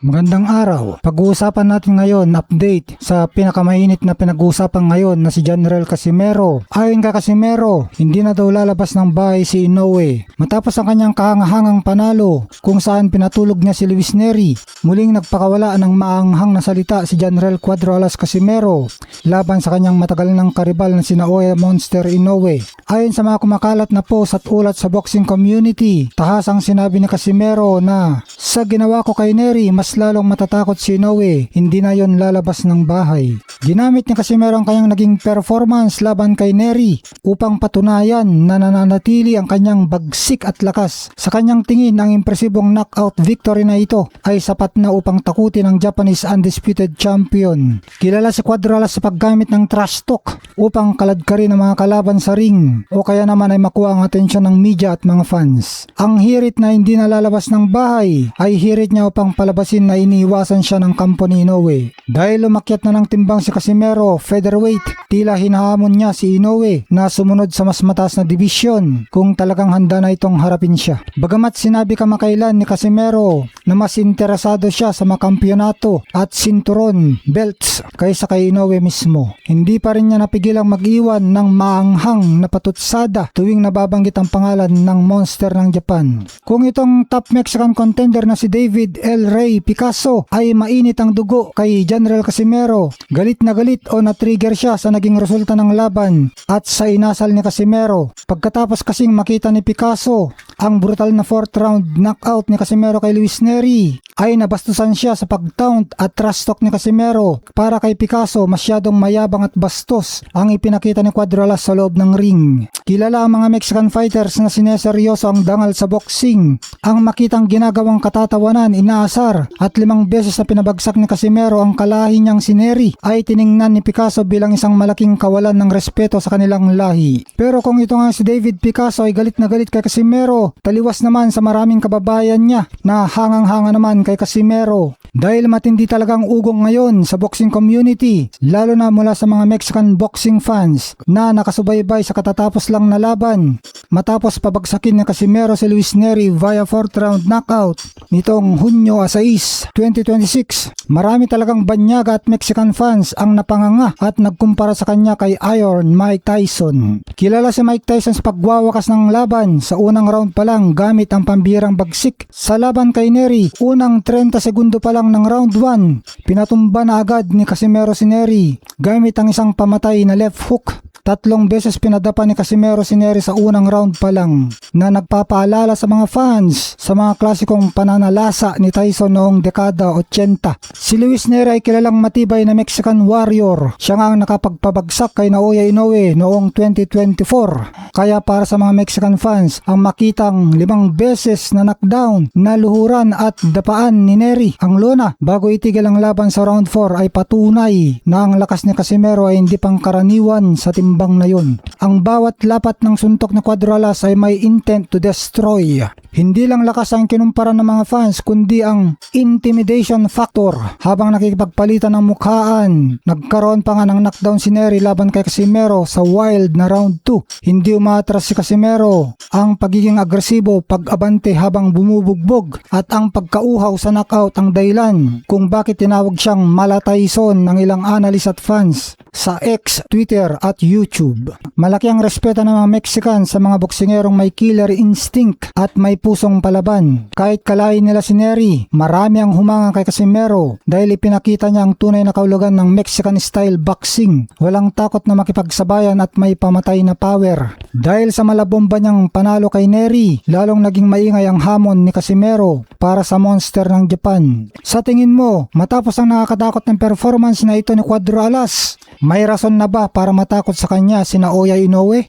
Magandang araw. Pag-uusapan natin ngayon update sa pinakamainit na pinag-uusapan ngayon na si General Casimero. Ayon kay Casimero, hindi na daw lalabas ng bahay si Inoue matapos ang kanyang kahangahangang panalo kung saan pinatulog niya si Luis Nery. Muling nagpakawala ng maanghang na salita si General Cuadro Alas Casimero laban sa kanyang matagal ng karibal na si Naoya Monster Inoue. Ayon sa mga kumakalat na post at ulat sa boxing community, tahasang sinabi ni Casimero na sa ginawa ko kay Nery, mas lalong matatakot si Inoue, hindi na yon lalabas ng bahay. Ginamit ni Casimero ang kanyang naging performance laban kay Nery upang patunayan na nananatili ang kanyang bagsik at lakas. Sa kanyang tingin, ang impresibong knockout victory na ito ay sapat na upang takutin ang Japanese undisputed champion. Kilala si Cuadro Alas sa paggamit ng trash talk upang kaladkarin ang mga kalaban sa ring o kaya naman ay makuha ang atensyon ng media at mga fans. Ang hirit na hindi nalalabas ng bahay ay hirit niya upang palabasin na iniiwasan siya ng kampo ni Inoue. Dahil umakyat na ng timbang si Casimero, featherweight, tila hinahamon niya si Inoue na sumunod sa mas mataas na division kung talagang handa na itong harapin siya. Bagamat sinabi kamakailan ni Casimero na mas interesado siya sa mga kampyonato at sinturon, belts, kaysa kay Inoue mismo, hindi pa rin niya napigilang mag-iwan ng maanghang na patutsada tuwing nababanggit ang pangalan ng monster ng Japan. Kung itong top Mexican contender na si David L. Ray Picasso ay mainit ang dugo kay General Casimero, galit na galit o na-trigger siya sa naging resulta ng laban at sa inasal ni Casimero. Pagkatapos kasing makita ni Picasso ang brutal na 4th round knockout ni Casimero kay Luis Nery, ay nabastusan siya sa pag-taunt at trash talk ni Casimero. Para kay Picasso, masyadong mayabang at bastos ang ipinakita ni Cuadro Alas sa loob ng ring. Kilala ang mga Mexican fighters na sineseryoso ang dangal sa boxing. Ang makitang ginagawang katatawanan, inaasar at 5 beses na pinabagsak ni Casimero ang kalahi niyang si Nery ay tiningnan ni Picasso bilang isang malaking kawalan ng respeto sa kanilang lahi. Pero kung ito nga si David Picasso ay galit na galit kay Casimero, taliwas naman sa maraming kababayan niya na hangang-hanga naman kay Casimero. Dahil matindi talagang ugong ngayon sa boxing community, lalo na mula sa mga Mexican boxing fans na nakasubaybay sa katatapos lang na laban. Matapos pabagsakin ni Casimero si Luis Nery via 4th round knockout nitong Hunyo 6, 2026, marami talagang banyaga at Mexican fans ang napanganga at nagkumpara sa kanya kay Iron Mike Tyson. Kilala si Mike Tyson sa pagwawakas ng laban sa unang round pa lang gamit ang pambirang bagsik. Sa laban kay Nery, unang 30 segundo pa lang ng round 1, pinatumba na agad ni Casimero si Nery gamit ang isang pamatay na left hook. 3 beses pinadapa ni Casimero si Nery sa unang round pa lang na nagpapaalala sa mga fans sa mga klasikong pananalasa ni Tyson noong dekada 80. Si Luis Nery ay kilalang matibay na Mexican warrior. Siya nga ang nakapagpabagsak kay Naoya Inoue noong 2024. Kaya para sa mga Mexican fans, ang makitang 5 beses na knockdown, naluhuran at dapaan ni Nery ang lona bago itigil ang laban sa round 4 ay patunay na ang lakas ni Casimero ay hindi pangkaraniwan sa timbang na yun. Ang bawat lapat ng suntok na Cuadro Alas ay may intent to destroy. Hindi lang lakas ang kinumpara ng mga fans kundi ang intimidation factor habang nakikipagpalitan ng mukhaan. Nagkaroon pa nga ng knockdown si Nery laban kay Casimero sa wild na round 2. Hindi umatras si Casimero. Ang pagiging agresibo, pag-abante habang bumubugbog at ang pagkauhaw sa knockout ang dahilan kung bakit tinawag siyang Mala Tyson ng ilang analyst at fans sa X, Twitter at YouTube. Malaki ang respeto ng mga Mexican sa mga boksingerong may killer instinct at may pusong palaban. Kahit kalahin nila si Nery, marami ang humanga kay Casimero dahil ipinakita niya ang tunay na kahulugan ng Mexican style boxing. Walang takot na makipagsabayan at may pamatay na power. Dahil sa malabomba niyang panalo kay Nery, lalong naging maingay ang hamon ni Casimero para sa monster ng Japan. Sa tingin mo, matapos ang nakakatakot ng performance na ito ni Cuadro Alas, may rason na ba para matakot sa kanya si Naoya Inoue?